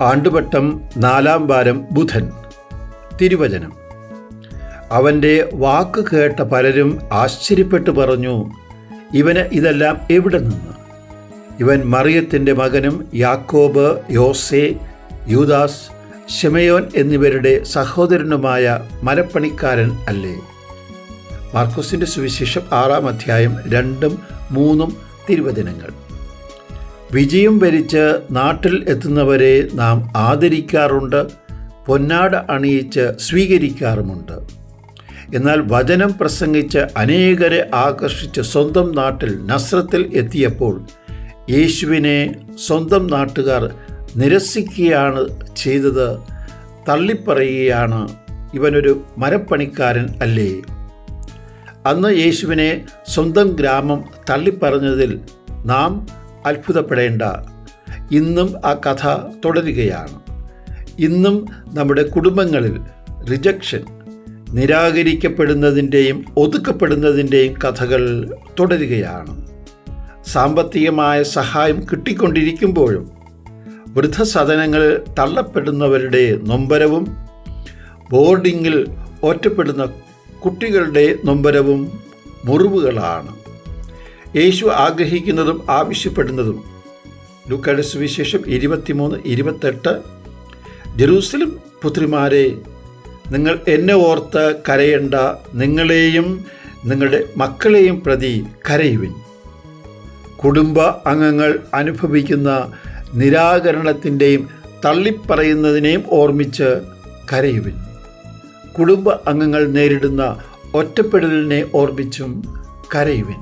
ആണ്ടുവട്ടം 4-ാം വാരം ബുധൻ. തിരുവചനം: അവൻ്റെ വാക്ക് കേട്ട പലരും ആശ്ചര്യപ്പെട്ടു പറഞ്ഞു, ഇവന് ഇതെല്ലാം എവിടെ നിന്ന്? ഇവൻ മറിയത്തിൻ്റെ മകനും യാക്കോബ്, യോസെ, യൂദാസ്, ശിമയോൻ എന്നിവരുടെ സഹോദരനുമായ മരപ്പണിക്കാരൻ അല്ലേ? മാർക്കോസിൻ്റെ സുവിശേഷം 6-ാം അധ്യായം 2-3 തിരുവചനങ്ങൾ. വിജയം വരിച്ച് നാട്ടിൽ എത്തുന്നവരെ നാം ആദരിക്കാറുണ്ട്, പൊന്നാട അണിയിച്ച് സ്വീകരിക്കാറുമുണ്ട്. എന്നാൽ വചനം പ്രസംഗിച്ച് അനേകരെ ആകർഷിച്ച് സ്വന്തം നാട്ടിൽ നസ്രത്തിൽ എത്തിയപ്പോൾ യേശുവിനെ സ്വന്തം നാട്ടുകാർ നിരസിക്കുകയാണ് ചെയ്തത്. തള്ളിപ്പറയുകയാണ്, ഇവനൊരു മരപ്പണിക്കാരൻ അല്ലേ? അന്ന് യേശുവിനെ സ്വന്തം ഗ്രാമം തള്ളിപ്പറഞ്ഞതിൽ നാം അത്ഭുതപ്പെടേണ്ട. ഇന്നും ആ കഥ തുടരുകയാണ്. ഇന്നും നമ്മുടെ കുടുംബങ്ങളിൽ റിജക്ഷൻ, നിരാകരിക്കപ്പെടുന്നതിൻ്റെയും ഒതുക്കപ്പെടുന്നതിൻ്റെയും കഥകൾ തുടരുകയാണ്. സാമ്പത്തികമായ സഹായം കിട്ടിക്കൊണ്ടിരിക്കുമ്പോഴും വൃദ്ധസദനങ്ങളിൽ തള്ളപ്പെടുന്നവരുടെ നൊമ്പരവും ബോർഡിങ്ങിൽ ഒറ്റപ്പെടുന്ന കുട്ടികളുടെ നൊമ്പരവും മുറിവുകളാണ്. യേശു ആഗ്രഹിക്കുന്നതും ആവശ്യപ്പെടുന്നതും ലൂക്കായുടെ സുവിശേഷം 23:28. ജെറൂസലേം പുത്രിമാരെ, നിങ്ങൾ എന്നെ ഓർത്ത് കരയണ്ട, നിങ്ങളെയും നിങ്ങളുടെ മക്കളെയും പ്രതി കരയുവിൻ. കുടുംബ അംഗങ്ങൾ അനുഭവിക്കുന്ന നിരാകരണത്തിൻ്റെയും തള്ളിപ്പറയുന്നതിനെയും ഓർമ്മിച്ച് കരയുവിൻ. കുടുംബ അംഗങ്ങൾ നേരിടുന്ന ഒറ്റപ്പെടലിനെ ഓർമ്മിച്ചും കരയുവിൻ.